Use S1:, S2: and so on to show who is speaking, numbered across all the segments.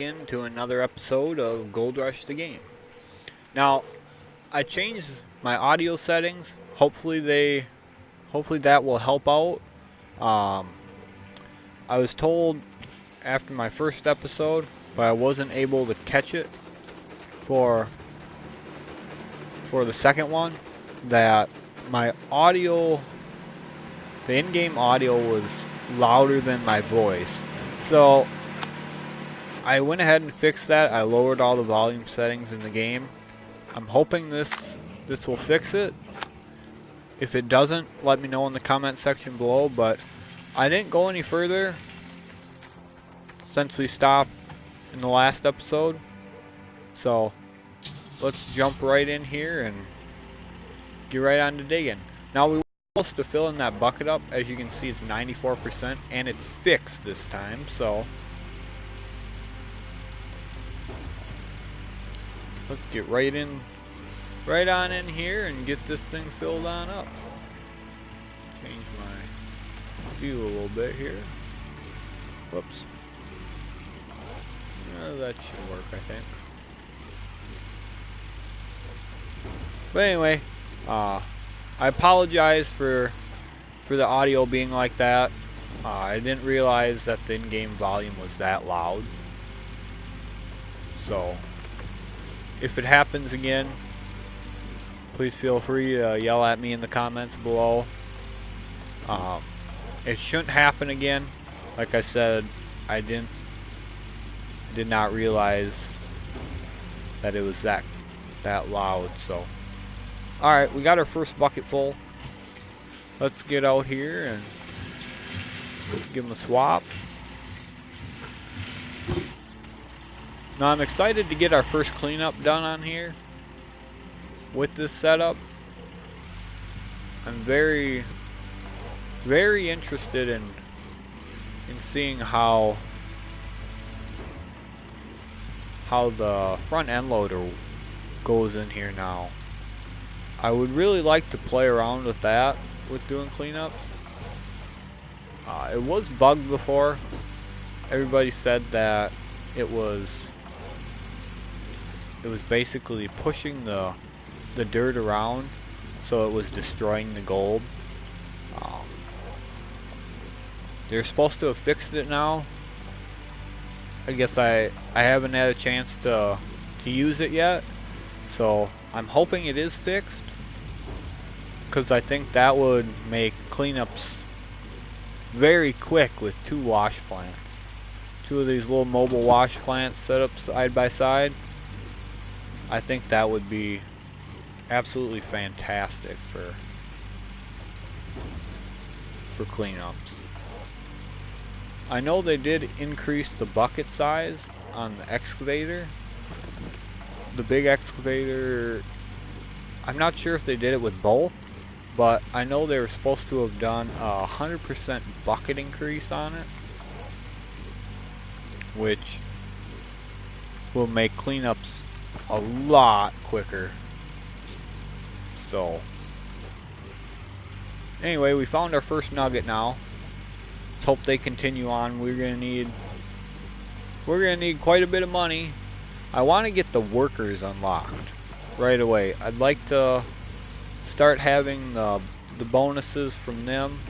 S1: into another episode of Gold Rush the Game. Now, I changed my audio settings. Hopefully that will help out. I was told after my first episode, but I wasn't able to catch it for the second one, that my audio, the in-game audio, was louder than my voice. So I went ahead and fixed that. I lowered all the volume settings in the game. I'm hoping this will fix it. If it doesn't, let me know in the comment section below, but I didn't go any further since we stopped in the last episode. So let's jump right in here and get right on to digging. Now we were supposed to fill in that bucket up. As you can see, it's 94% and it's fixed this time. So let's get right on in here and get this thing filled on up. Change my view a little bit here. Whoops. That should work, I think. But anyway, I apologize for the audio being like that. I didn't realize that the in-game volume was that loud. So if it happens again, please feel free to yell at me in the comments below. It shouldn't happen again. Like I said, I did not realize that it was that loud. So alright, we got our first bucket full. Let's get out here and give them a swap. Now I'm excited to get our first cleanup done on here with this setup. I'm very, very interested in seeing how the front end loader goes in here now. I would really like to play around with that with doing cleanups. It was bugged before. Everybody said that it was basically pushing the dirt around, so it was destroying the gold. They're supposed to have fixed it now. I guess I haven't had a chance to use it yet, so I'm hoping it is fixed, because I think that would make cleanups very quick with 2 wash plants. 2 of these little mobile wash plants set up side by side. I think that would be absolutely fantastic for cleanups. I know they did increase the bucket size on the excavator. The big excavator, I'm not sure if they did it with both, but I know they were supposed to have done a 100% bucket increase on it, which will make cleanups a lot quicker. So anyway, we found our first nugget now. Let's hope they continue on. We're gonna need quite a bit of money. I want to get the workers unlocked right away. I'd like to start having the bonuses from them.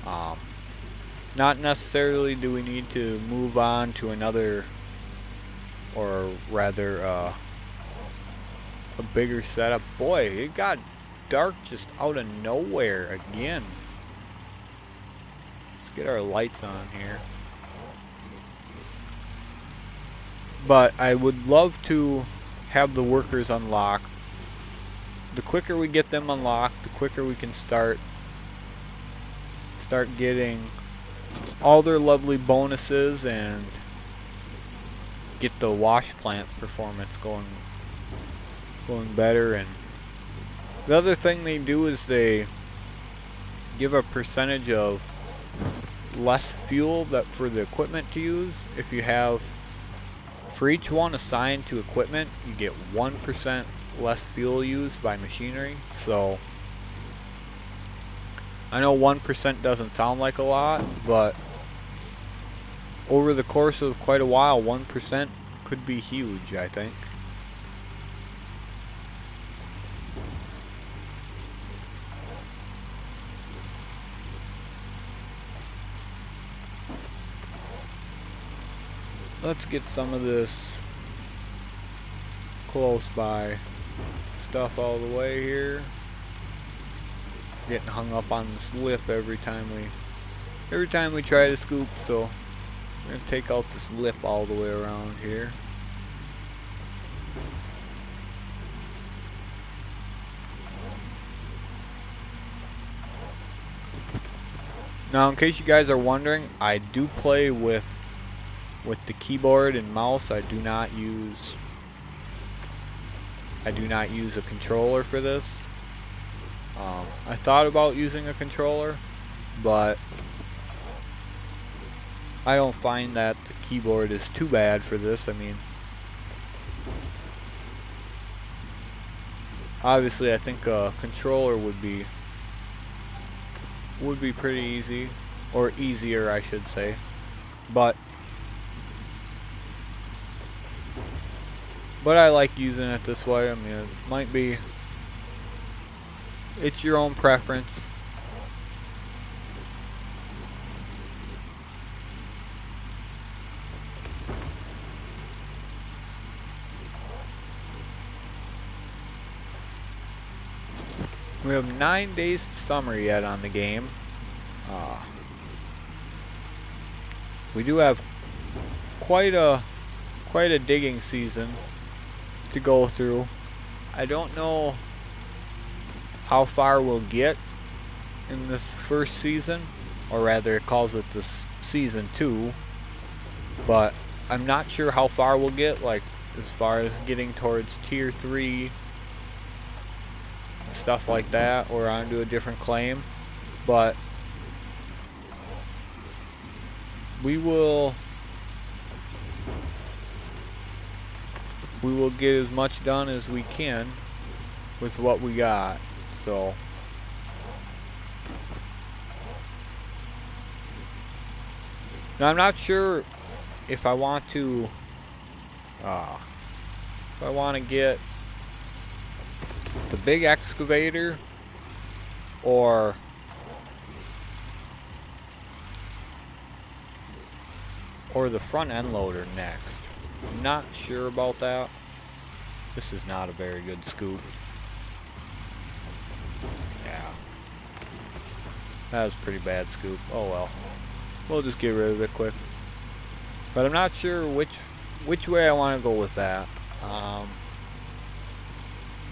S1: Not necessarily do we need to move on to another, or rather a bigger setup. Boy, it got dark just out of nowhere again. Let's get our lights on here. But I would love to have the workers unlocked. The quicker we get them unlocked, the quicker we can start getting all their lovely bonuses and get the wash plant performance going better. And the other thing they do is they give a percentage of less fuel that for the equipment to use. If you have, for each one assigned to equipment, you get 1% less fuel used by machinery. So I know 1% doesn't sound like a lot, but over the course of quite a while, 1% could be huge, I think. Let's get some of this close by stuff all the way here. Getting hung up on this lip every time we try to scoop, so we're gonna take out this lip all the way around here. Now, in case you guys are wondering, I do play with the keyboard and mouse. I do not use a controller for this. I thought about using a controller, but I don't find that the keyboard is too bad for this. I mean, obviously I think a controller would be pretty easy, or easier I should say, but I like using it this way. I mean, it might be, it's your own preference. We have 9 days to summer yet on the game. We do have quite a digging season to go through. I don't know how far we'll get in this first season, or rather it calls it this season 2, but I'm not sure how far we'll get, like as far as getting towards tier 3, stuff like that, or onto a different claim. But we will get as much done as we can with what we got. So now I'm not sure if I want to get the big excavator or the front end loader next. I'm not sure about that. This is not a very good scoop. Yeah. That was a pretty bad scoop. Oh well. We'll just get rid of it quick. But I'm not sure which way I want to go with that.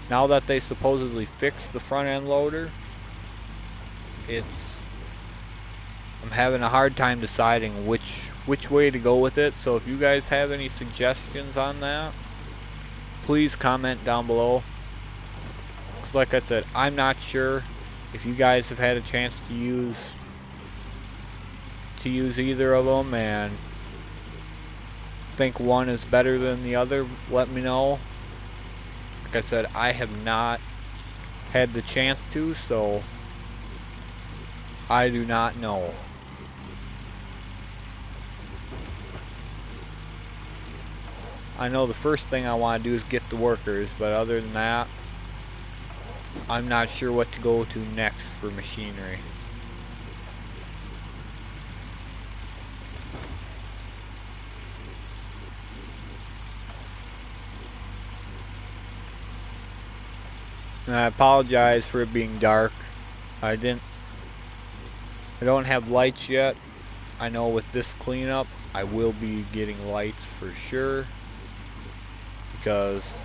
S1: Now that they supposedly fixed the front end loader, I'm having a hard time deciding which way to go with it. So if you guys have any suggestions on that, please comment down below. 'Cause like I said, I'm not sure if you guys have had a chance to use either of them and think one is better than the other. Let me know. Like I said, I have not had the chance to, so I do not know. I know the first thing I want to do is get the workers, but other than that, I'm not sure what to go to next for machinery. And I apologize for it being dark. I don't have lights yet. I know with this cleanup, I will be getting lights for sure, because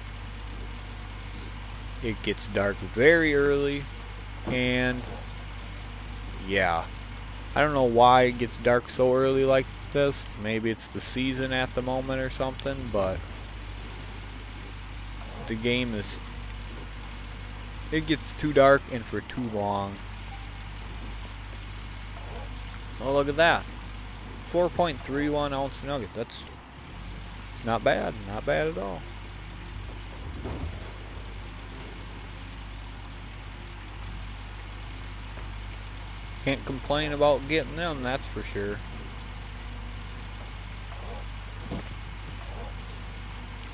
S1: it gets dark very early, and yeah, I don't know why it gets dark so early like this. Maybe it's the season at the moment or something, but the game it gets too dark and for too long. Oh, look at that. 4.31 ounce nugget. It's not bad. Not bad at all. Can't complain about getting them, that's for sure.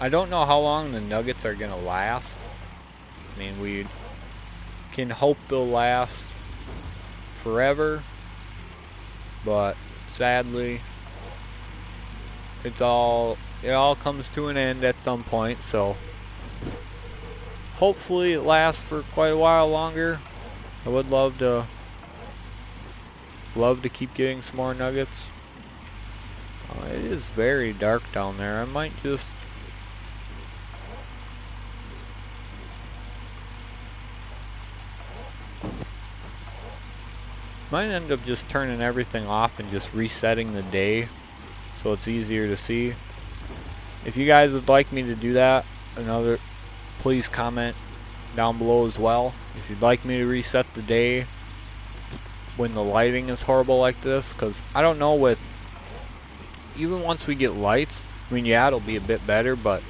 S1: I don't know how long the nuggets are gonna last. I mean, we can hope they'll last forever, but sadly, it all comes to an end at some point. So hopefully it lasts for quite a while longer. I would love to keep getting some more nuggets. It is very dark down there. I might end up just turning everything off and just resetting the day so it's easier to see. If you guys would like me to do that, please comment down below as well. If you'd like me to reset the day when the lighting is horrible like this, because I don't know, even once we get lights, I mean, yeah, it'll be a bit better, but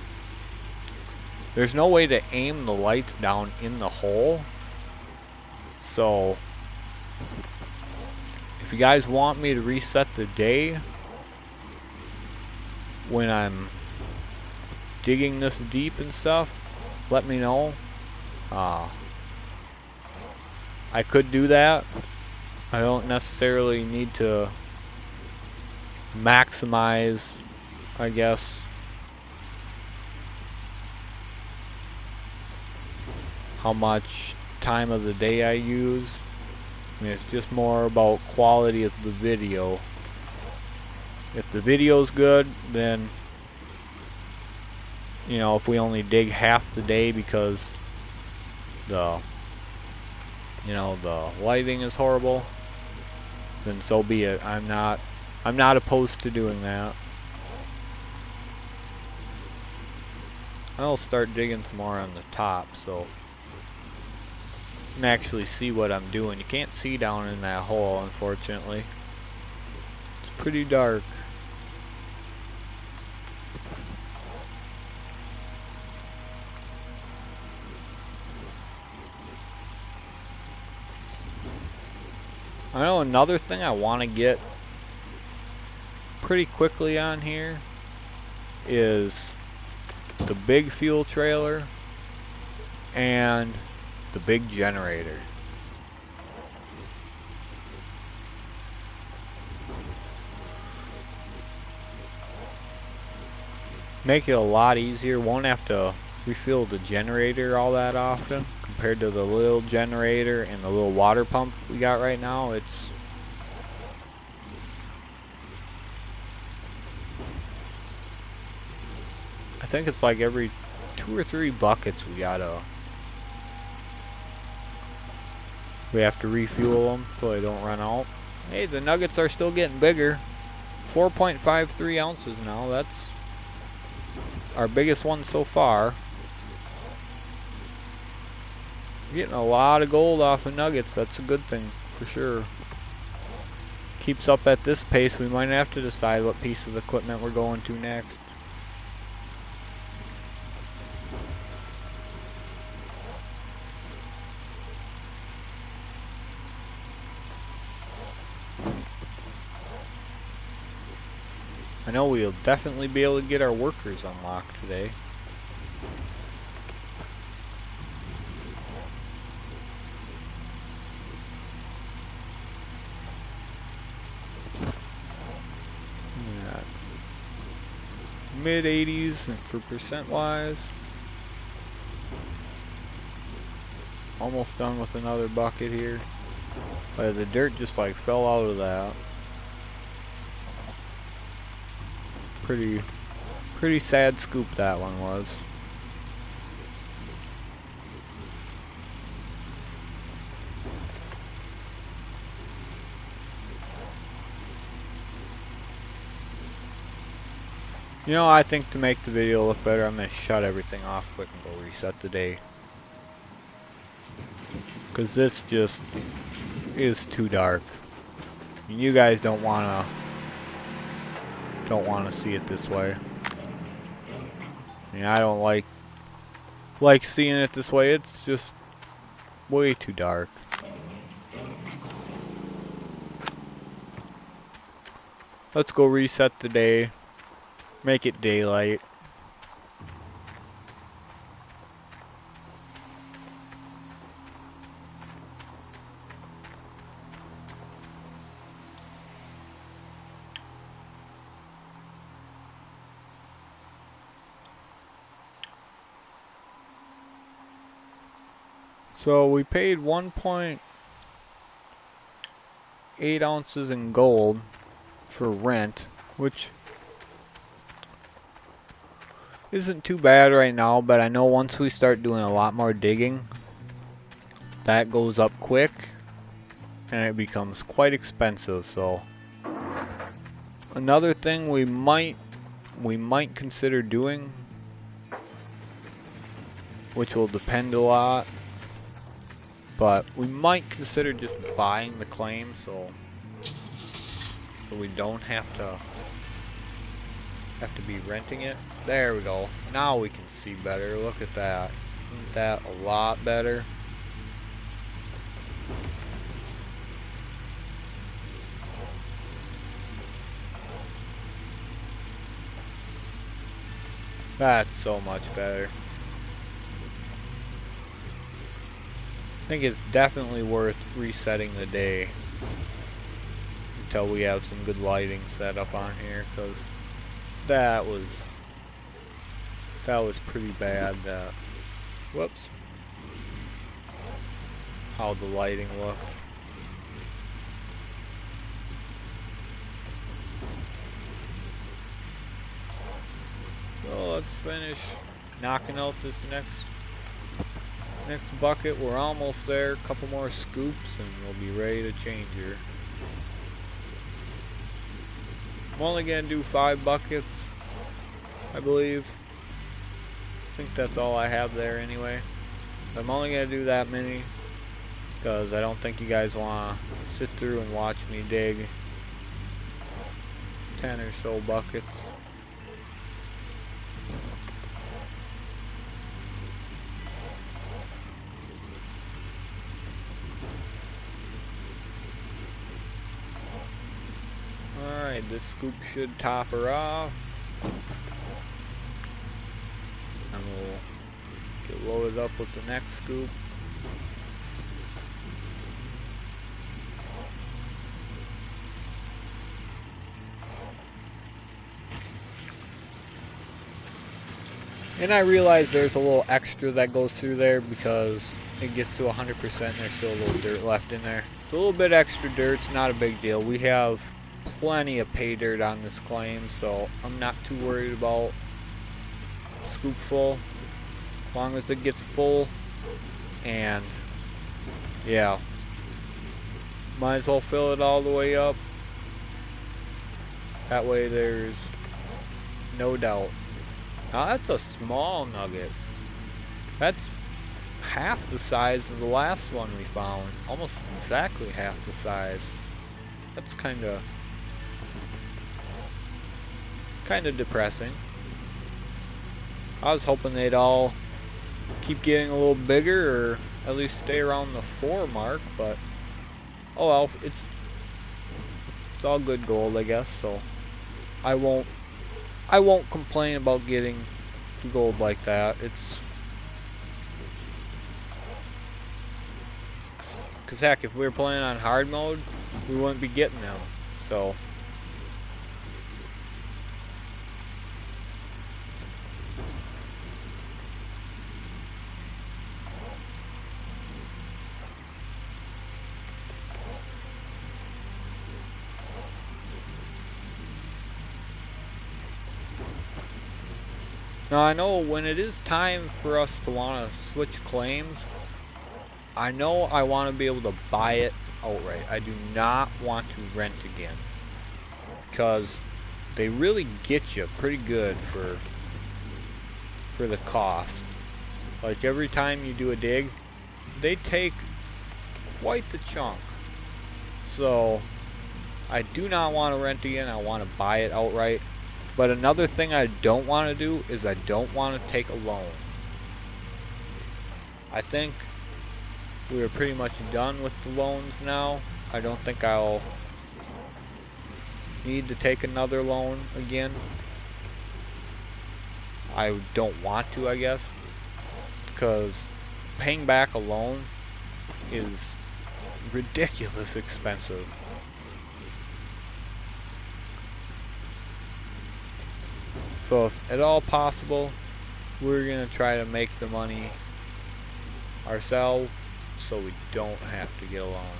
S1: there's no way to aim the lights down in the hole. So if you guys want me to reset the day when I'm digging this deep and stuff, let me know. I could do that. I don't necessarily need to maximize, I guess, how much time of the day I use. I mean, it's just more about quality of the video. If the video's good, then, you know, if we only dig half the day because the lighting is horrible, then so be it. I'm not opposed to doing that. I'll start digging some more on the top so you can actually see what I'm doing. You can't see down in that hole, unfortunately. It's pretty dark. I know another thing I want to get pretty quickly on here is the big fuel trailer and the big generator. Make it a lot easier. Won't have to refuel the generator all that often compared to the little generator and the little water pump we got right now. I think it's like every 2 or 3 buckets we have to refuel them so they don't run out. Hey, the nuggets are still getting bigger. 4.53 ounces now. That's our biggest one so far. Getting a lot of gold off of nuggets. That's a good thing for sure. Keeps up at this pace, we might have to decide what piece of equipment we're going to next. I know we'll definitely be able to get our workers unlocked today. Yeah. Mid-80s for percent-wise. Almost done with another bucket here. But the dirt just like fell out of that. Pretty sad scoop that one was. You know, I think to make the video look better, I'm going to shut everything off quick and go reset the day. Because this just is too dark. And you guys don't want to see it this way. I mean, I don't like seeing it this way. It's just way too dark. Let's go reset the day. Make it daylight. So we paid 1.8 ounces in gold for rent, which isn't too bad right now, but I know once we start doing a lot more digging, that goes up quick and it becomes quite expensive. So another thing we might consider doing, which will depend a lot, but we might consider just buying the claim so we don't have to be renting it. There we go. Now we can see better. Look at that. Isn't that a lot better? That's so much better. I think it's definitely worth resetting the day until we have some good lighting set up on here, because that was pretty bad. Whoops, how the lighting looked. So let's finish knocking out this next bucket. We're almost there. A couple more scoops and we'll be ready to change her. I'm only gonna do 5 buckets, I believe. I think that's all I have there anyway. I'm only gonna do that many because I don't think you guys want to sit through and watch me dig 10 or so buckets. Alright, this scoop should top her off. And we'll get loaded up with the next scoop. And I realize there's a little extra that goes through there because it gets to 100% and there's still a little dirt left in there. It's a little bit extra dirt, it's not a big deal. We have plenty of pay dirt on this claim, so I'm not too worried about scoop full. As long as it gets full, and yeah, might as well fill it all the way up. That way there's no doubt. Now that's a small nugget. That's half the size of the last one we found. Almost exactly half the size. That's kind of depressing. I was hoping they'd all keep getting a little bigger, or at least stay around the 4 mark, but oh well, it's all good gold, I guess, so I won't complain about getting gold like that. Because heck, if we were playing on hard mode, we wouldn't be getting them. So now I know when it is time for us to want to switch claims, I know I want to be able to buy it outright. I do not want to rent again, because they really get you pretty good for the cost. Like every time you do a dig, they take quite the chunk. So I do not want to rent again. I want to buy it outright. But another thing I don't want to do is I don't want to take a loan. I think we are pretty much done with the loans now. I don't think I'll need to take another loan again. I don't want to, I guess, because paying back a loan is ridiculous expensive. So if at all possible, we're going to try to make the money ourselves so we don't have to get a loan.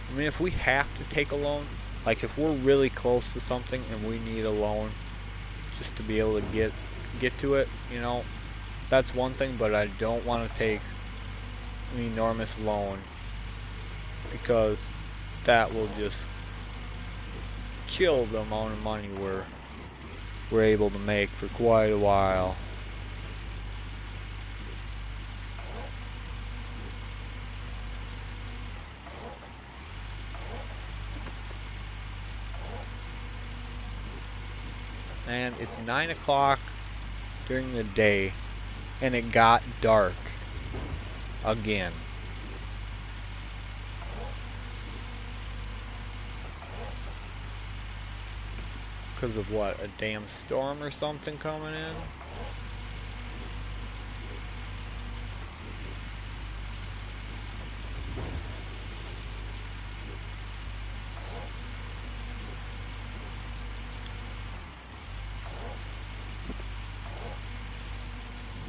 S1: I mean, if we have to take a loan, like if we're really close to something and we need a loan just to be able to get to it, you know, that's one thing, but I don't want to take an enormous loan because that will just kill the amount of money we're able to make for quite a while. And it's 9 o'clock during the day, and it got dark again. Because of what? A damn storm or something coming in?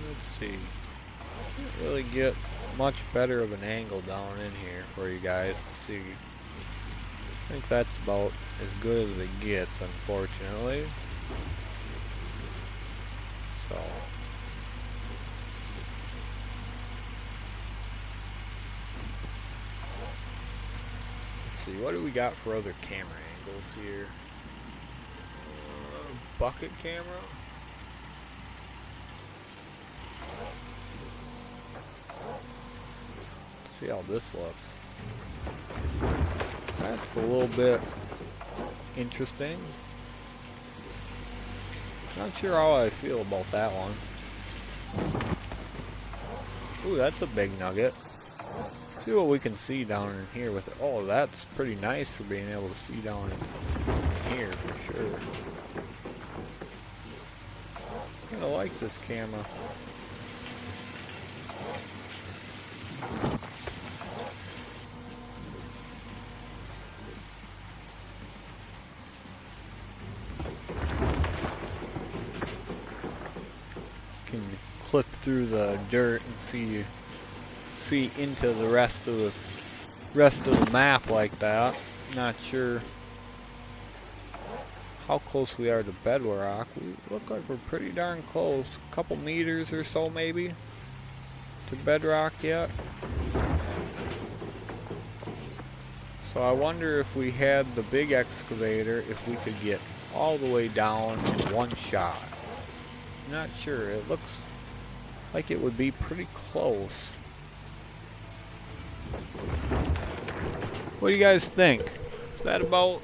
S1: Let's see. Can't really get much better of an angle down in here for you guys to see. I think that's about as good as it gets, unfortunately. So let's see, what do we got for other camera angles here? Bucket camera? See how this looks. That's a little bit interesting. Not sure how I feel about that one. Ooh, that's a big nugget. See what we can see down in here with it. Oh, that's pretty nice for being able to see down in here for sure. I kinda like this camera. Can clip through the dirt and see into the rest of the map like that. Not sure how close we are to bedrock. We look like we're pretty darn close. A couple meters or so maybe to bedrock yet. So I wonder if we had the big excavator, if we could get all the way down in one shot. Not sure. It looks like it would be pretty close. What do you guys think? Is that about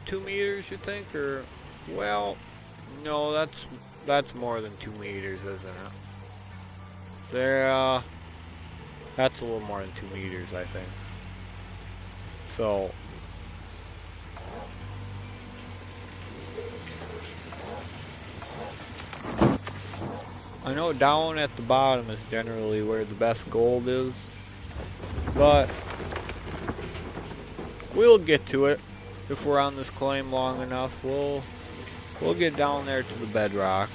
S1: 2 meters, you think? Or, well, no, that's more than 2 meters, isn't it? That's a little more than 2 meters, I think. So I know down at the bottom is generally where the best gold is, but we'll get to it if we're on this claim long enough. We'll get down there to the bedrock.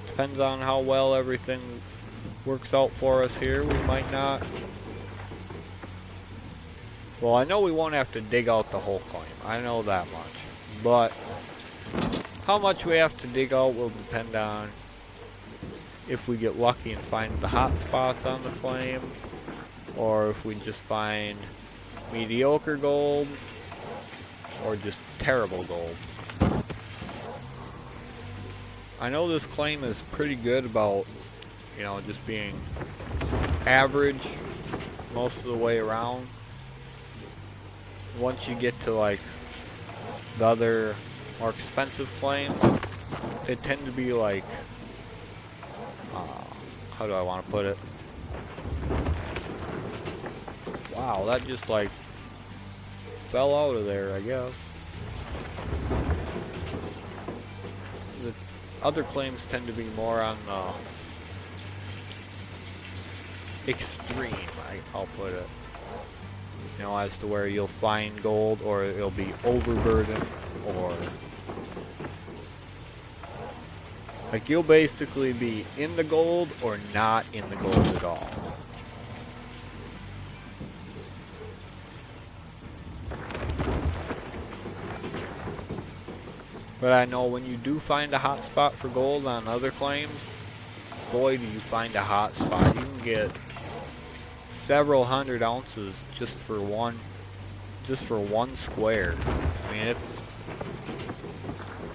S1: Depends on how well everything works out for us here. We might not. Well, I know we won't have to dig out the whole claim. I know that much. But how much we have to dig out will depend on if we get lucky and find the hot spots on the claim, or if we just find mediocre gold, or just terrible gold. I know this claim is pretty good about, you know, just being average most of the way around. Once you get to like the other more expensive claims, they tend to be like, how do I want to put it? Wow, that just like fell out of there, I guess. The other claims tend to be more on the extreme, I'll put it. You know, as to where you'll find gold, or it'll be overburdened, or Like, you'll basically be in the gold or not in the gold at all. But I know when you do find a hot spot for gold on other claims, boy, do you find a hot spot. You can get several hundred ounces just for one square. I mean,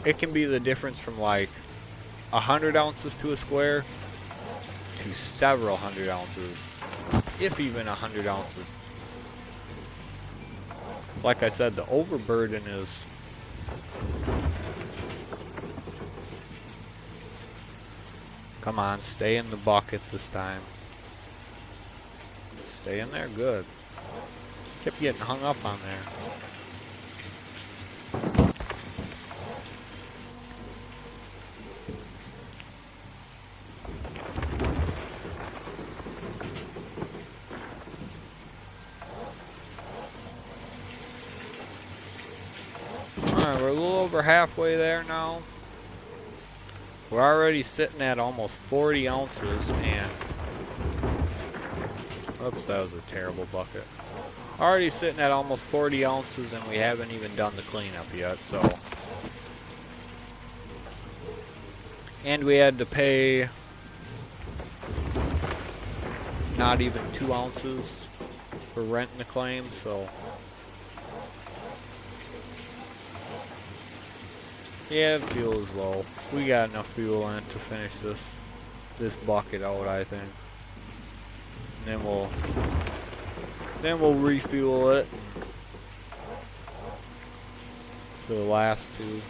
S1: it can be the difference from like 100 ounces to a square to several hundred ounces, if even 100 ounces. Like I said, the overburden is come on, stay in the bucket this time. Stay in there, good. Kept getting hung up on there. Alright, we're a little over halfway there now. We're already sitting at almost 40 ounces, and oops, that was a terrible bucket. Already sitting at almost 40 ounces, and we haven't even done the cleanup yet, so. And we had to pay not even 2 ounces for renting the claim, so. Yeah, the fuel is low. We got enough fuel in it to finish this bucket out, I think. And then we'll refuel it for the last two.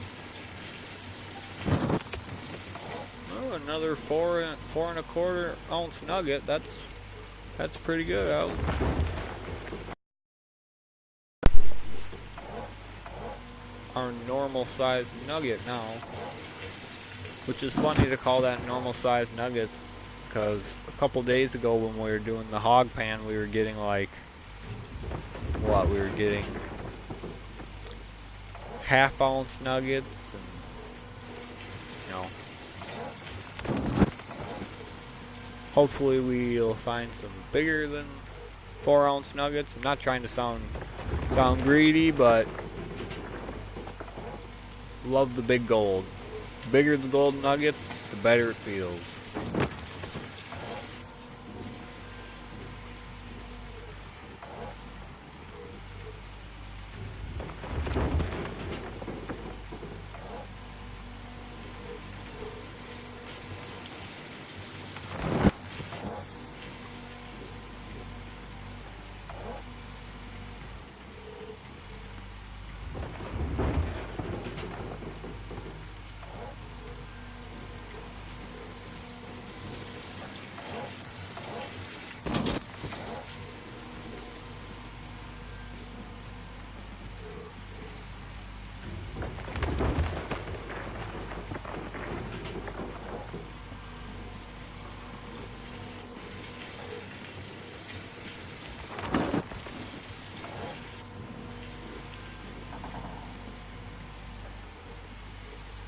S1: Oh, another 4.25 ounce nugget. That's pretty good. Our normal sized nugget now, which is funny to call that normal sized nuggets, because a couple days ago when we were doing the hog pan, we were getting like what, we were getting half-ounce nuggets, and hopefully we'll find some bigger than 4-ounce nuggets. I'm not trying to sound greedy, but love the big gold. The bigger the gold nugget, the better it feels.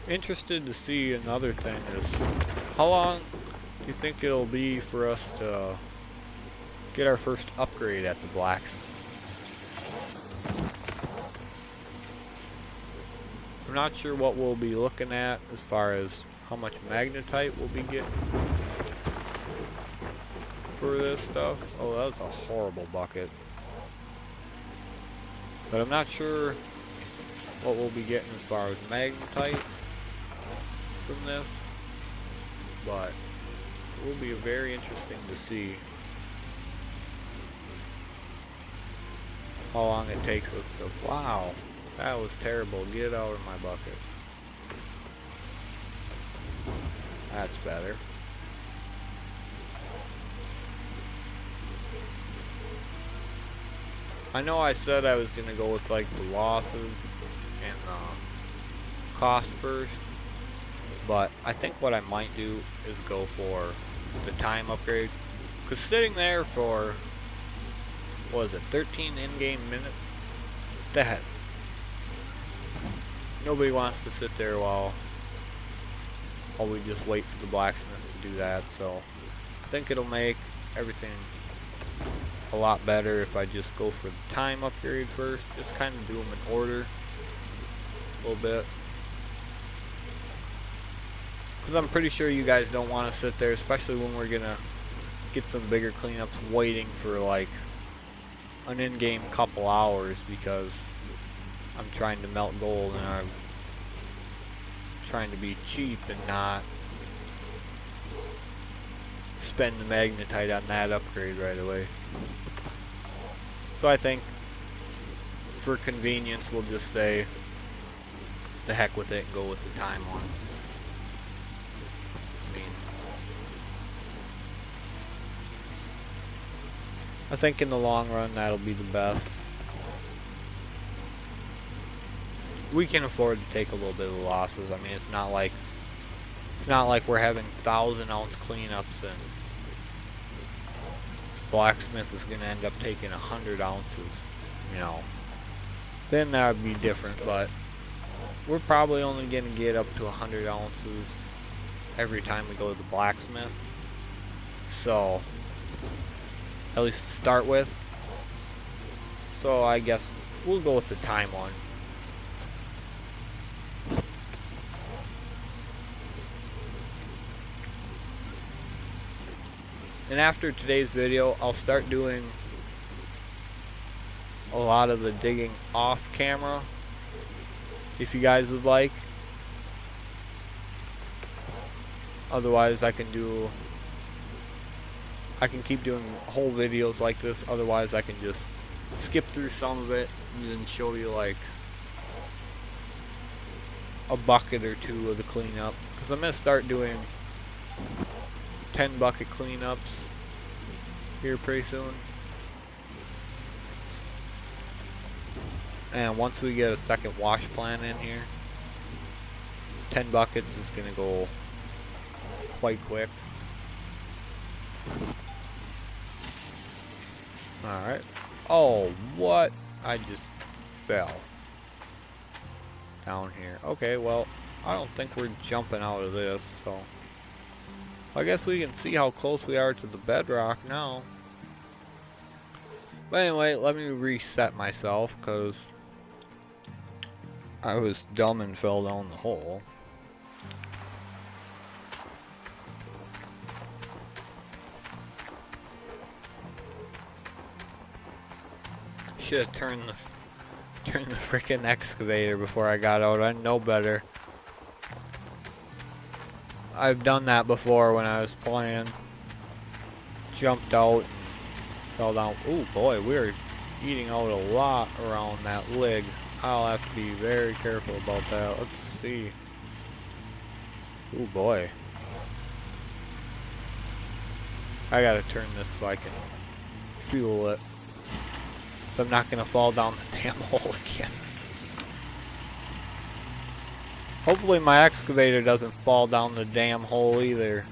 S1: Interested to see another thing is, how long do you think it'll be for us to get our first upgrade at the blacksmith? I'm not sure what we'll be looking at as far as how much magnetite we'll be getting for this stuff. Oh, that was a horrible bucket. But I'm not sure what we'll be getting as far as magnetite from this, but it will be very interesting to see how long it takes us to. Wow, that was terrible. Get it out of my bucket. That's better. I know I said I was gonna go with like the losses and the cost first, but I think what I might do is go for the time upgrade, because sitting there for, what was it, 13 in-game minutes? That, nobody wants to sit there while while we just wait for the blacksmith to do that. So I think it'll make everything a lot better if I just go for the time upgrade first. Just kind of do them in order a little bit. Because I'm pretty sure you guys don't want to sit there, especially when we're going to get some bigger cleanups, waiting for like an in-game couple hours, because I'm trying to melt gold and I'm trying to be cheap and not spend the magnetite on that upgrade right away. So I think for convenience we'll just say the heck with it and go with the time one. I think in the long run that'll be the best. We can afford to take a little bit of losses. I mean, it's not like we're having 1,000-ounce cleanups and blacksmith is going to end up taking 100 ounces. You know, then that would be different. But we're probably only going to get up to 100 ounces every time we go to the blacksmith. So, at least to start with. So I guess we'll go with the time one. And after today's video, I'll start doing a lot of the digging off camera, if you guys would like. Otherwise I can keep doing whole videos like this. Otherwise I can just skip through some of it and then show you like a bucket or two of the cleanup, because I'm going to start doing 10 bucket cleanups here pretty soon. And once we get a second wash plant in here, 10 buckets is going to go quite quick. Alright. Oh, what? I just fell down here. Okay, well, I don't think we're jumping out of this, so I guess we can see how close we are to the bedrock now. But anyway, let me reset myself, because I was dumb and fell down the hole. Should have turned the freaking excavator before I got out. I know better. I've done that before when I was playing. Jumped out and fell down. Oh boy, we're eating out a lot around that leg. I'll have to be very careful about that. Let's see. Oh boy. I gotta turn this so I can fuel it. So I'm not gonna fall down the damn hole again. Hopefully my excavator doesn't fall down the damn hole either.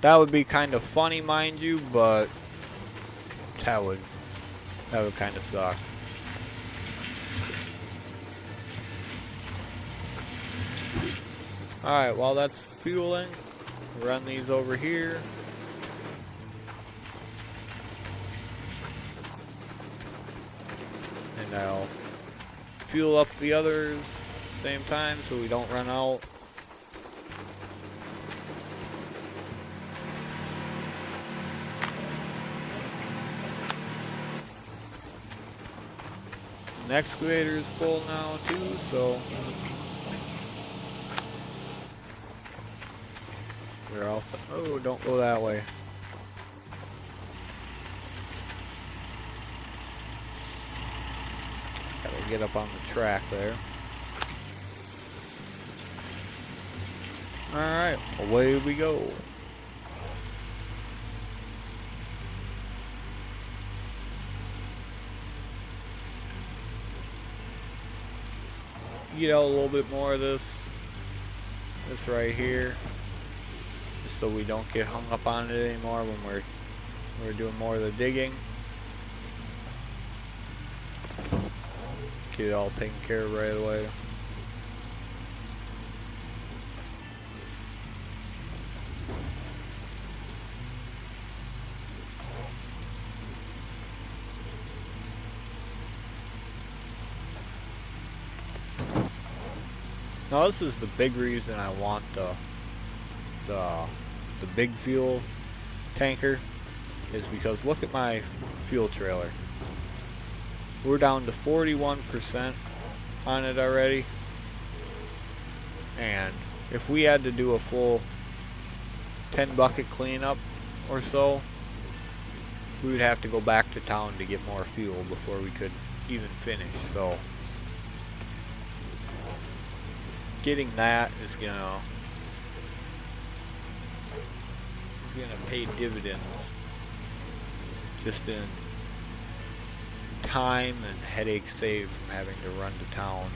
S1: That would be kind of funny, mind you, but that would kind of suck. Alright, while that's fueling, run these over here. And I'll fuel up the others at the same time so we don't run out. The excavator is full now too, so we're all. Oh, don't go that way. Just gotta get up on the track there. Alright, away we go. Get out a little bit more of this right here, just so we don't get hung up on it anymore when we're doing more of the digging. Get it all taken care of right away. Now this is the big reason I want the big fuel tanker, is because look at my fuel trailer. We're down to 41% on it already, and if we had to do a full 10 bucket cleanup or so, we would have to go back to town to get more fuel before we could even finish. So getting that is gonna pay dividends just in time and headache saved from having to run to town.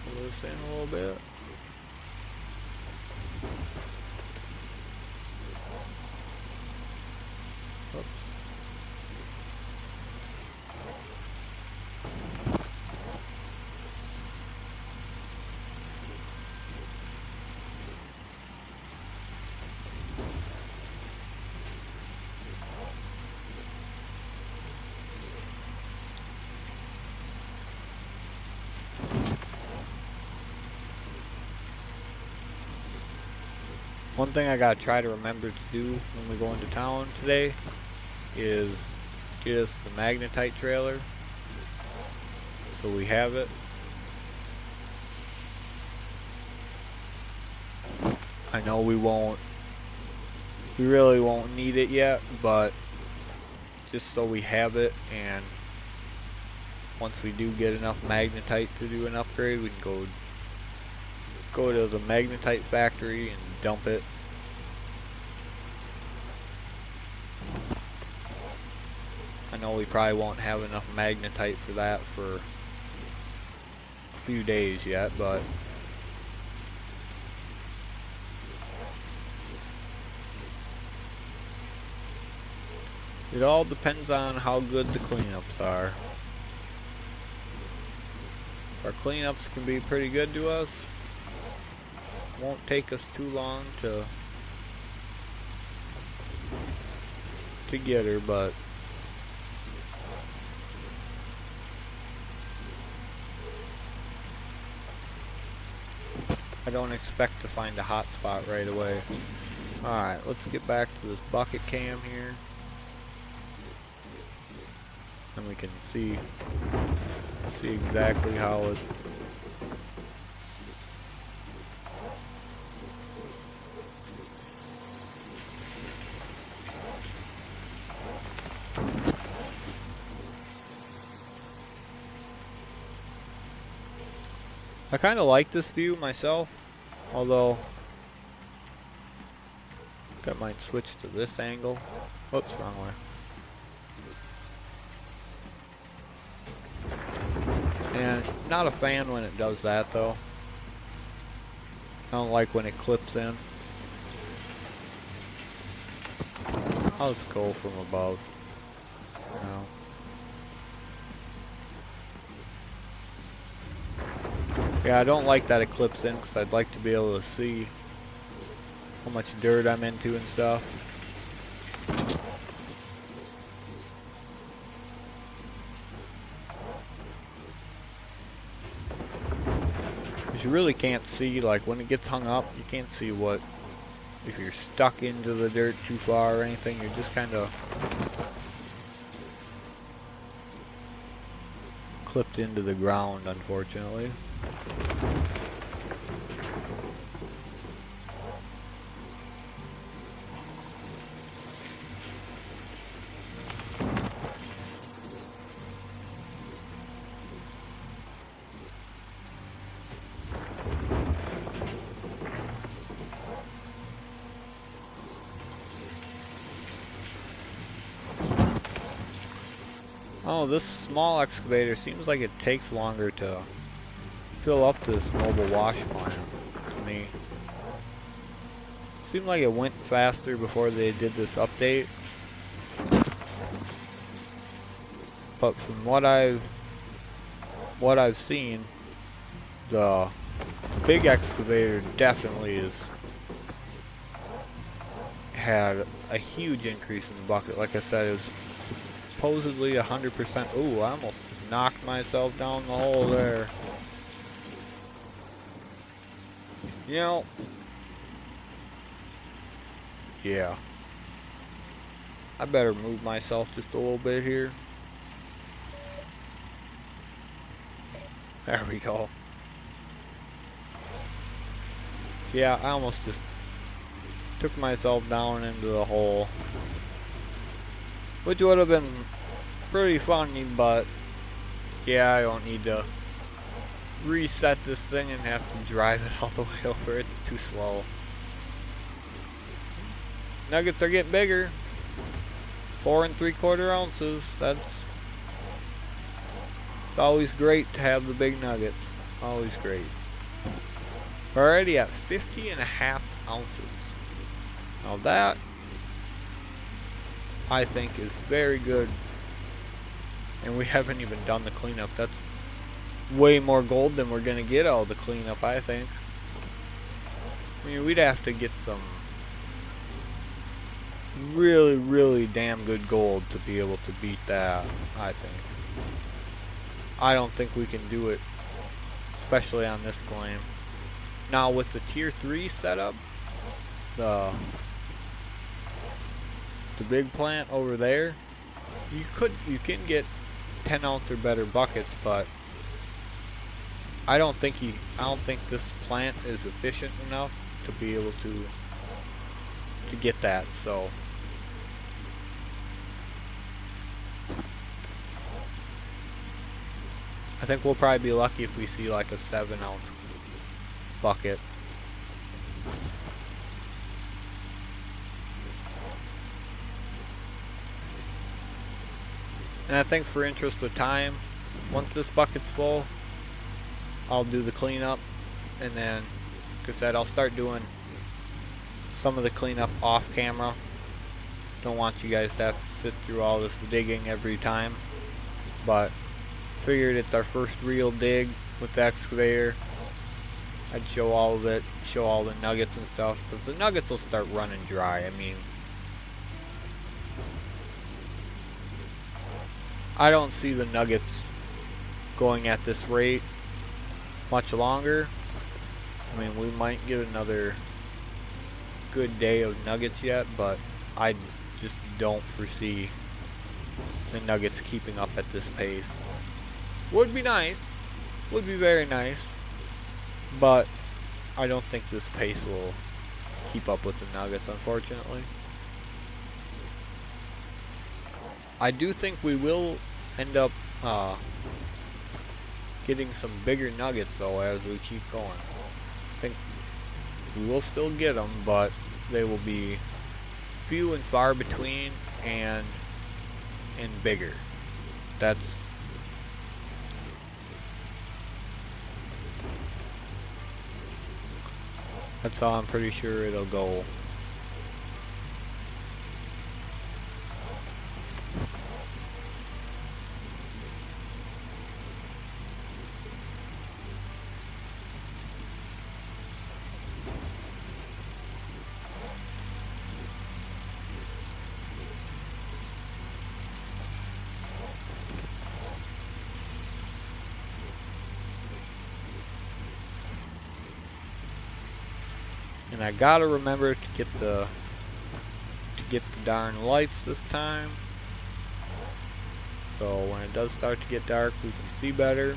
S1: Pull this in a little bit. Oops. One thing I gotta try to remember to do when we go into town today is get us the magnetite trailer, so we have it. I know we really won't need it yet, but just so we have it, and once we do get enough magnetite to do an upgrade, we can go to the magnetite factory and dump it. I know we probably won't have enough magnetite for that for a few days yet, but it all depends on how good the cleanups are. If our cleanups can be pretty good to us, it won't take us too long to get her, but I don't expect to find a hot spot right away. Alright, let's get back to this bucket cam here. And we can see exactly how it I kind of like this view myself, although I think I might switch to this angle. Oops, wrong way. And not a fan when it does that though. I don't like when it clips in. I'll just go from above. You know. Yeah, I don't like that it clips in because I'd like to be able to see how much dirt I'm into and stuff. Because you really can't see, like when it gets hung up, you can't see if you're stuck into the dirt too far or anything. You're just kind of clipped into the ground, unfortunately. Oh, this small excavator seems like it takes longer to fill up this mobile wash plant to me. Seemed like it went faster before they did this update. But from what I've seen, the big excavator definitely is had a huge increase in the bucket. Like I said, it was supposedly 100%. Ooh, I almost just knocked myself down the hole there. You know, yeah. I better move myself just a little bit here. There we go. Yeah, I almost just took myself down into the hole, which would have been pretty funny, but yeah, I don't need to reset this thing and have to drive it all the way over. It's too slow. Nuggets are getting bigger. 4 3/4 ounces. It's always great to have the big nuggets. Always great. We're already at 50.5 ounces. Now that, I think, is very good. And we haven't even done the cleanup. That's way more gold than we're going to get out of the cleanup, I think. I mean, we'd have to get some really, really damn good gold to be able to beat that, I think. I don't think we can do it, especially on this claim. Now with the tier 3 setup, the big plant over there, you can get 10 ounce or better buckets, but I don't think this plant is efficient enough to be able to get that. So I think we'll probably be lucky if we see like a 7 ounce bucket. And I think for interest of time, once this bucket's full, I'll do the cleanup, and then, like I said, I'll start doing some of the cleanup off camera. Don't want you guys to have to sit through all this digging every time, but figured it's our first real dig with the excavator. I'd show all of it, show all the nuggets and stuff, because the nuggets will start running dry. I mean, I don't see the nuggets going at this rate much longer. I mean, we might get another good day of nuggets yet, but I just don't foresee the nuggets keeping up at this pace. Would be nice, would be very nice, but I don't think this pace will keep up with the nuggets, unfortunately. I do think we will end up getting some bigger nuggets though as we keep going. I think we will still get them, but they will be few and far between and bigger. That's how I'm pretty sure it'll go. And I gotta remember to get the darn lights this time, so when it does start to get dark we can see better.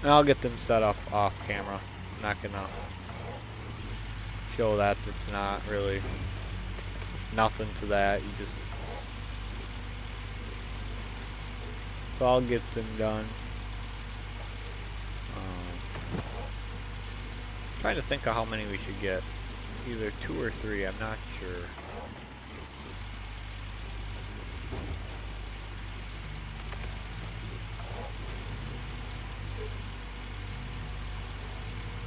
S1: And I'll get them set up off camera. I'm not gonna show that. That's not really nothing to that. You just So I'll get them done. Trying to think of how many we should get. Either 2 or 3, I'm not sure.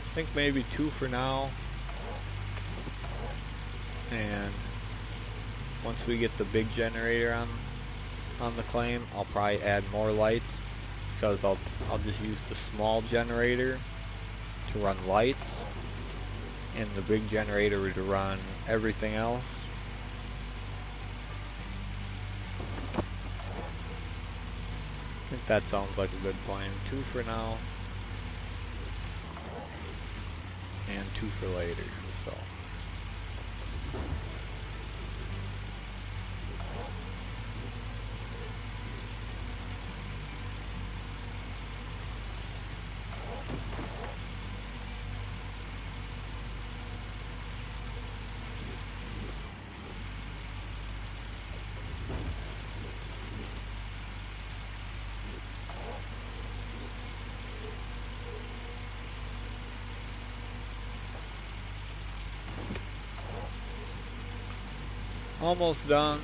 S1: I think maybe 2 for now. And once we get the big generator on the claim, I'll probably add more lights because I'll just use the small generator to run lights and the big generator to run everything else. I think that sounds like a good plan. 2 for now and 2 for later. So almost done.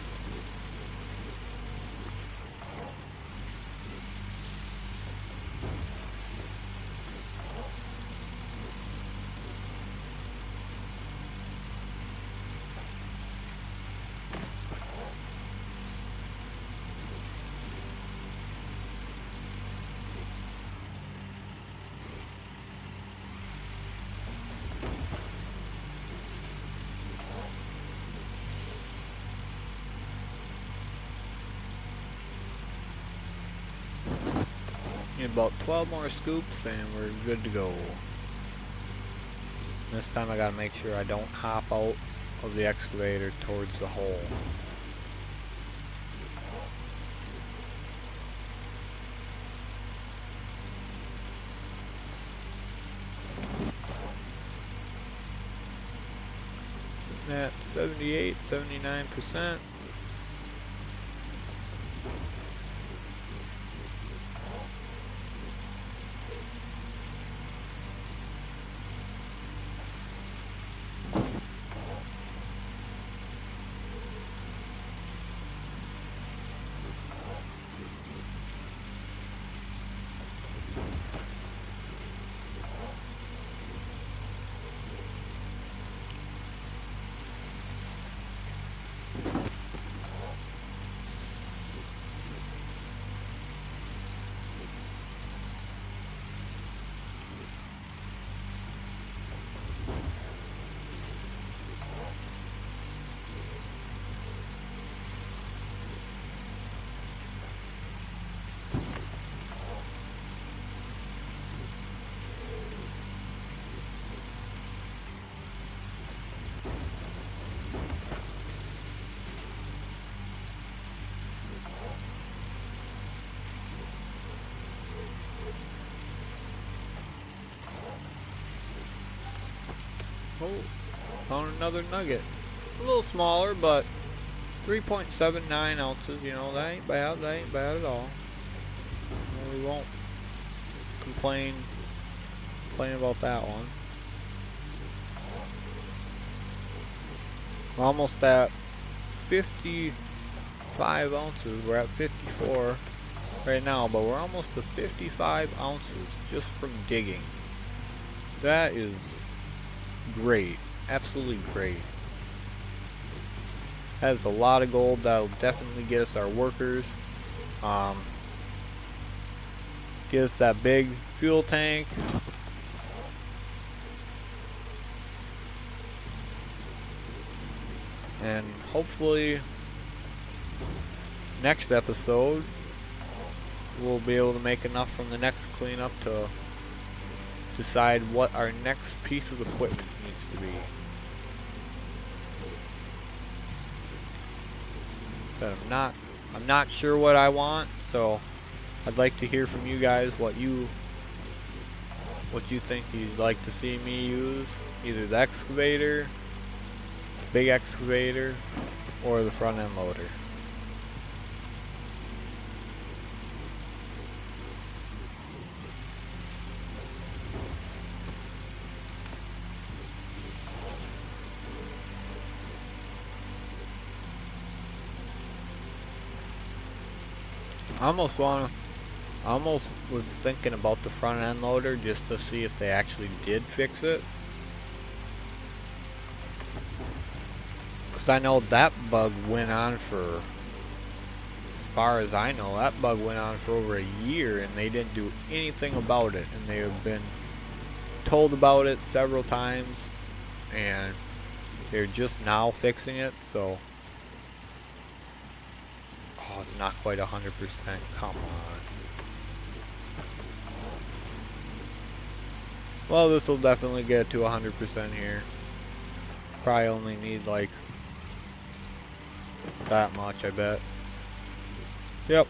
S1: Need about 12 more scoops and we're good to go. This time I gotta make sure I don't hop out of the excavator towards the hole. Sitting at 78, 79%. Oh, found another nugget. A little smaller, but 3.79 ounces, you know, that ain't bad. That ain't bad at all. We won't complain about that one. We're almost at 55 ounces. We're at 54 right now, but we're almost to 55 ounces just from digging. That is great. Absolutely great. That is a lot of gold. That'll definitely get us our workers. Get us that big fuel tank. And hopefully next episode we'll be able to make enough from the next cleanup to decide what our next piece of equipment needs to be. So I'm not sure what I want, so I'd like to hear from you guys what you think you'd like to see me use, either the excavator, big excavator, or the front end loader. I almost was thinking about the front end loader just to see if they actually did fix it. Because I know that bug went on for far as I know, that bug went on for over a year and they didn't do anything about it. And they have been told about it several times and they're just now fixing it, so... Oh, it's not quite 100%. Come on. Well, this will definitely get to 100% here. Probably only need like that much, I bet. Yep.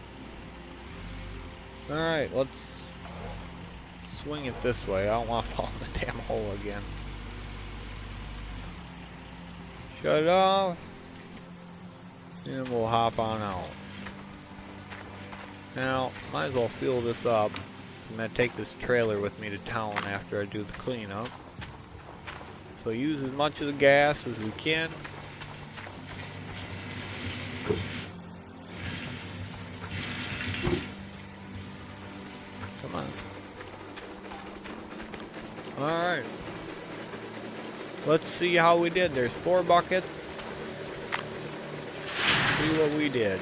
S1: Alright, let's swing it this way. I don't want to fall in the damn hole again. Shut it off. And we'll hop on out. Now, might as well fuel this up. I'm going to take this trailer with me to town after I do the cleanup. So use as much of the gas as we can. Come on. Alright. Let's see how we did. There's 4 buckets. Let's see what we did.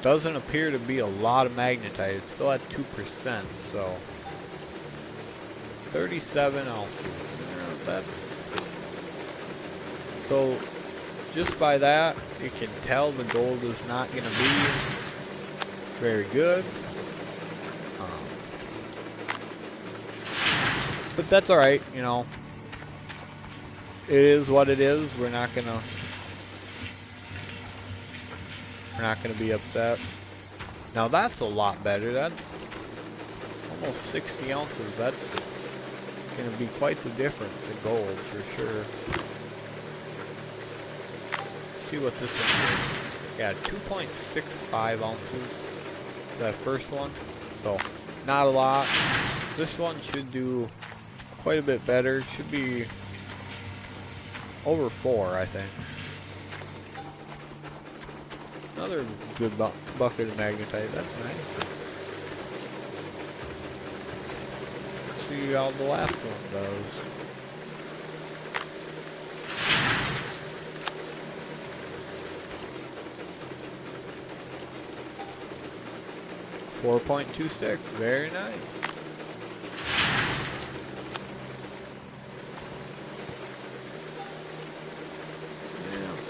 S1: Doesn't appear to be a lot of magnetite. It's still at 2%, so 37 ounces. Yeah, so just by that, you can tell the gold is not going to be very good. But that's alright, you know. It is what it is. We're not gonna be upset. Now that's a lot better. That's almost 60 ounces. That's gonna be quite the difference in gold for sure. Let's see what this one is. Yeah, 2.65 ounces. That first one. So not a lot. This one should do quite a bit better. It should be over 4, I think. Another good bucket of magnetite. That's nice. Let's see how the last one goes. .26. Very nice.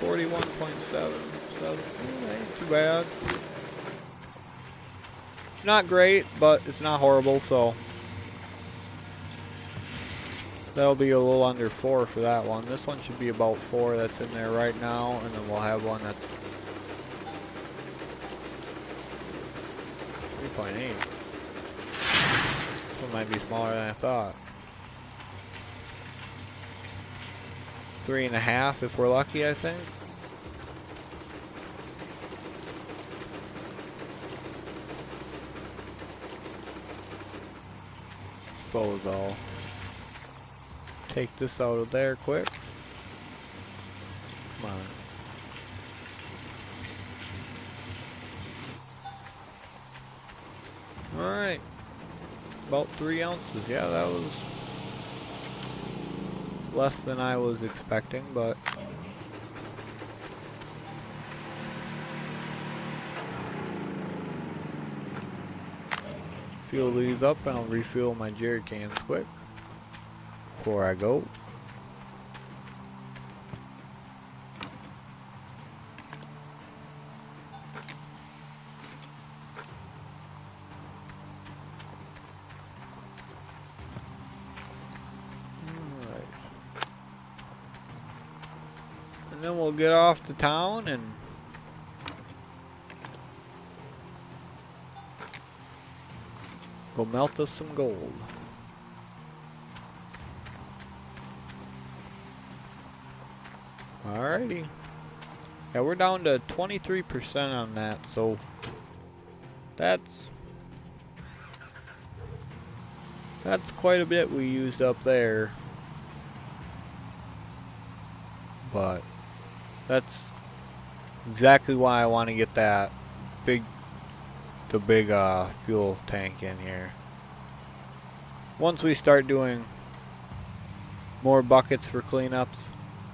S1: 41.7. Ain't too bad. It's not great, but it's not horrible, so that'll be a little under 4 for that one. This one should be about 4 that's in there right now, and then we'll have one that's 3.8. This one might be smaller than I thought. 3.5 if we're lucky, I think. Suppose I'll take this out of there quick. Come on. Alright. About 3 ounces. Yeah, that was less than I was expecting, but fuel these up and I'll refuel my jerry cans quick before I go. And then we'll get off to town and go melt us some gold. Alrighty. Yeah, we're down to 23% on that, so that's quite a bit we used up there. But that's exactly why I want to get that big fuel tank in here. Once we start doing more buckets for cleanups,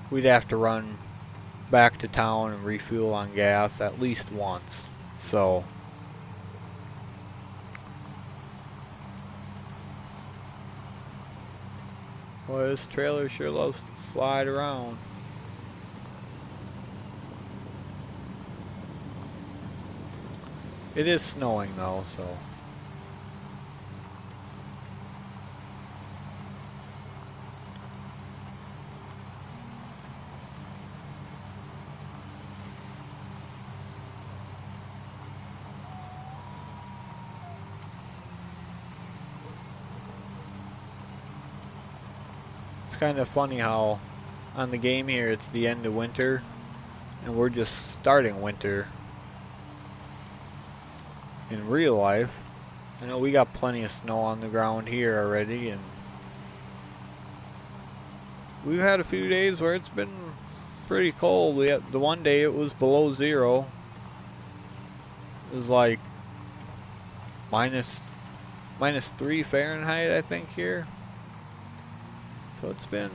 S1: we'd have to run back to town and refuel on gas at least once. So boy, this trailer sure loves to slide around. It is snowing though, so it's kind of funny how on the game here it's the end of winter and we're just starting winter in real life. I know we got plenty of snow on the ground here already, and we've had a few days where it's been pretty cold. We had the one day it was below zero. It was like minus 3 Fahrenheit, I think, here. So we've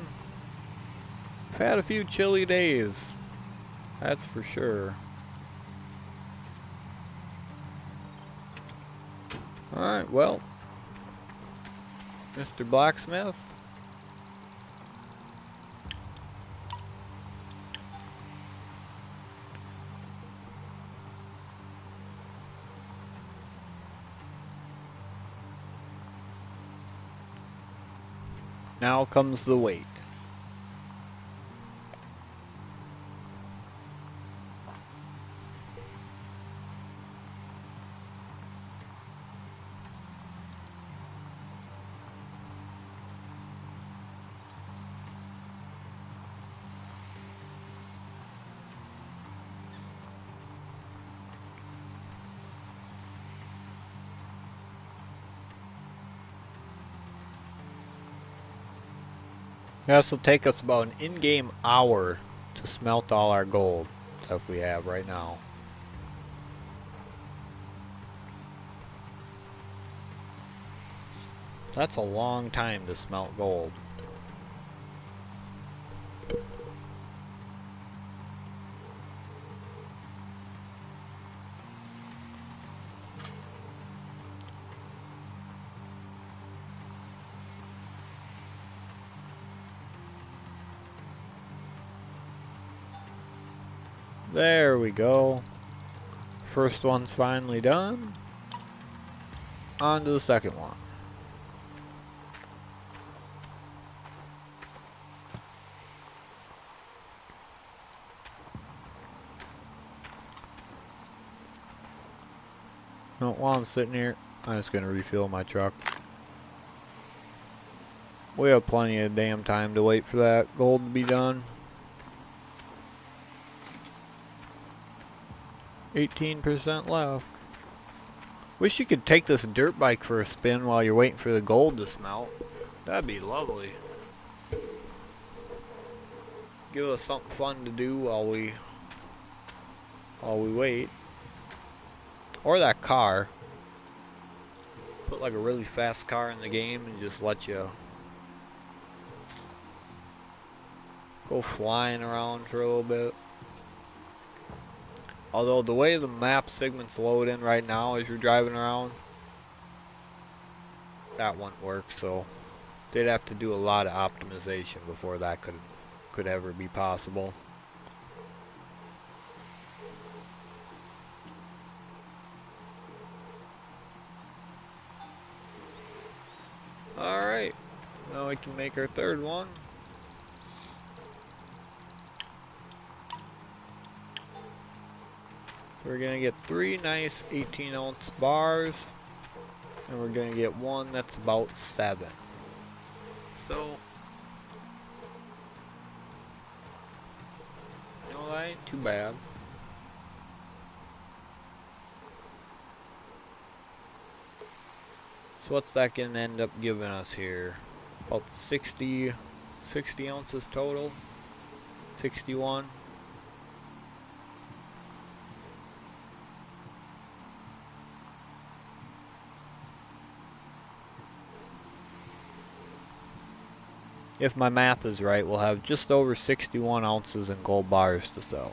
S1: had a few chilly days, that's for sure. Alright, well, Mr. Blacksmith. Now comes the wait. This will take us about an in-game hour to smelt all our gold that we have right now. That's a long time to smelt gold. There we go. First one's finally done. On to the second one. While I'm sitting here, I'm just going to refuel my truck. We have plenty of damn time to wait for that gold to be done. 18% left. Wish you could take this dirt bike for a spin while you're waiting for the gold to smelt. That'd be lovely. Give us something fun to do while we wait. Or that car. Put like a really fast car in the game and just let you go flying around for a little bit. Although the way the map segments load in right now as you're driving around, that won't work, so they'd have to do a lot of optimization before that could ever be possible. Alright, now we can make our third one. So we're going to get 3 nice 18-ounce bars, and we're going to get one that's about 7. So, no, that ain't too bad. So what's that going to end up giving us here? About 60 ounces total. 61. if my math is right, we'll have just over 61 ounces in gold bars to sell.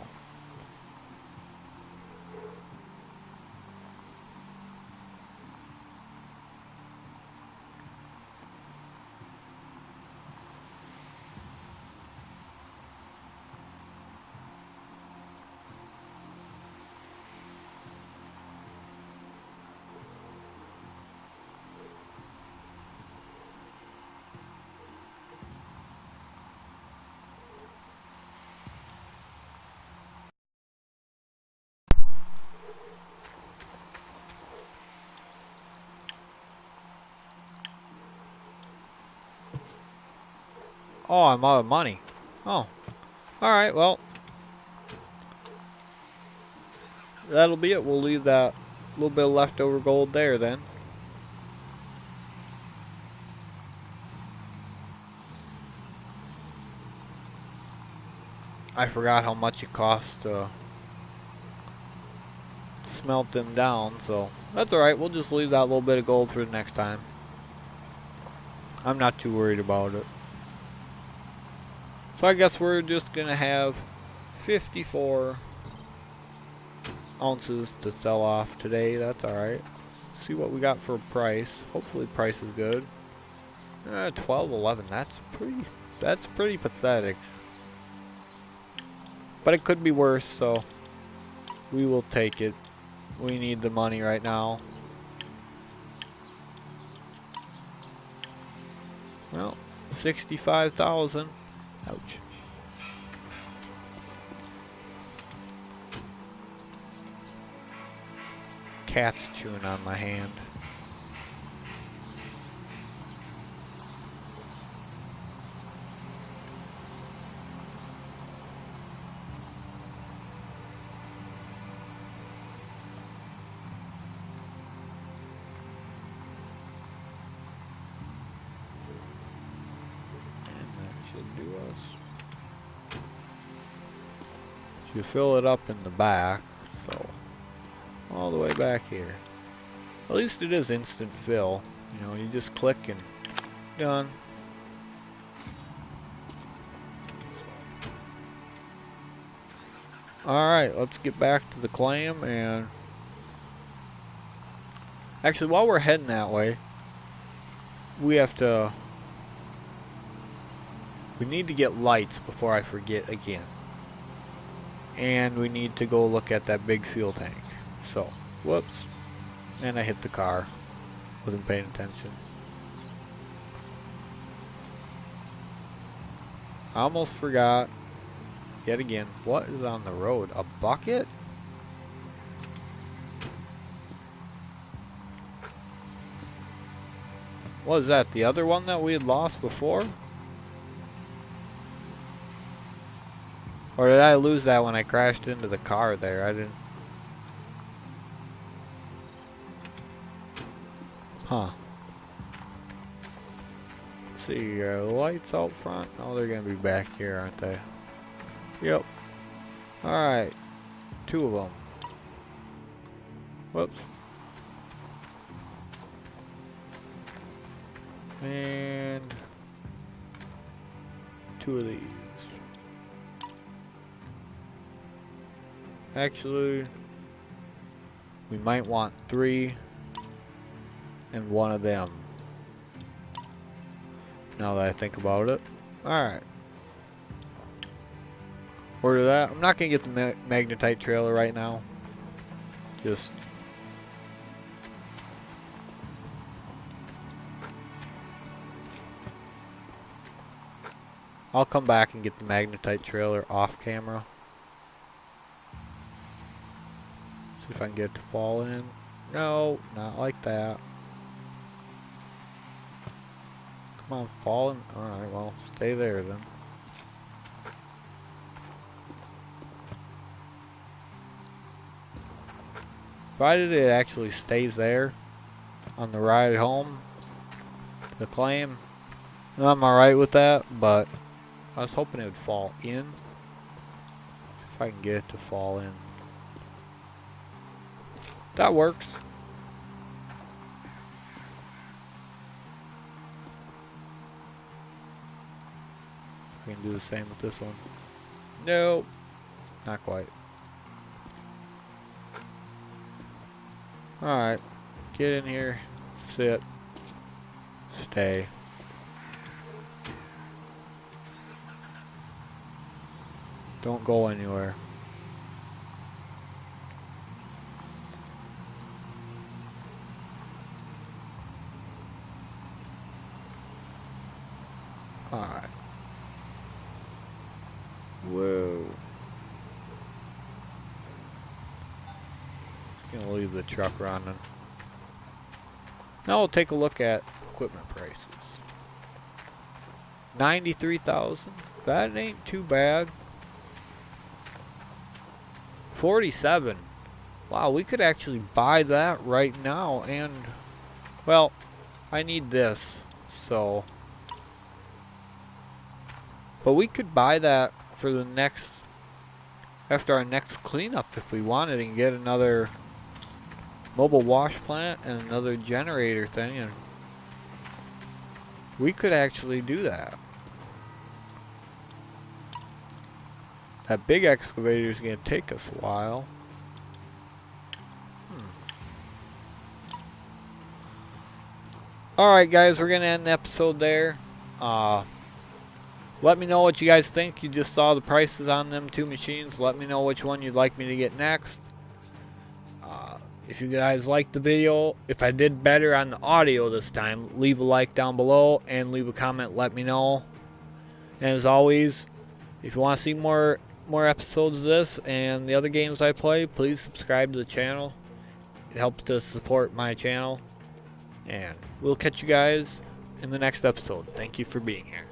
S1: Oh, I'm out of money. Oh. Alright, well. That'll be it. We'll leave that little bit of leftover gold there then. I forgot how much it costs to smelt them down, so that's alright. We'll just leave that little bit of gold for the next time. I'm not too worried about it. So I guess we're just going to have 54 ounces to sell off today. That's alright. See what we got for a price. Hopefully price is good. 12.11. That's pretty pathetic. But it could be worse, so we will take it. We need the money right now. Well, 65,000. Ouch. Cat's chewing on my hand. You fill it up in the back, so all the way back here. At least it is instant fill. You know, you just click and done. Alright, let's get back to the clam and actually while we're heading that way, we need to get lights before I forget again. And we need to go look at that big fuel tank. So, whoops. And I hit the car. Wasn't paying attention. I almost forgot. Yet again. What is on the road? A bucket? What is that? The other one that we had lost before? Or did I lose that when I crashed into the car there? I didn't. Huh. Let's see, lights out front. Oh, they're gonna be back here, aren't they? Yep. Alright. 2 of them. Whoops. And 2 of these. Actually, we might want 3 and 1 of them. Now that I think about it. Alright. Order that. I'm not going to get the magnetite trailer right now. Just I'll come back and get the magnetite trailer off camera. See if I can get it to fall in. No, not like that. Come on, fall in. Alright, well, stay there then. Provided it actually stays there on the ride home, the claim, I'm alright with that, but I was hoping it would fall in. If I can get it to fall in. That works. we can do the same with this one. Nope. Not quite. Alright. Get in here. Sit. Stay. Don't go anywhere. Alright. Whoa. Just gonna leave the truck running. Now we'll take a look at equipment prices. 93,000. That ain't too bad. 47. Wow, we could actually buy that right now, and well, I need this, so but we could buy that for the next, after our next cleanup if we wanted, and get another mobile wash plant and another generator thing, and we could actually do that. That big excavator is going to take us a while. Alright guys, we're going to end the episode there. Let me know what you guys think. You just saw the prices on them two machines. Let me know which one you'd like me to get next. If you guys liked the video, if I did better on the audio this time, leave a like down below and leave a comment. Let me know. And as always, if you want to see more episodes of this and the other games I play, please subscribe to the channel. It helps to support my channel. And we'll catch you guys in the next episode. Thank you for being here.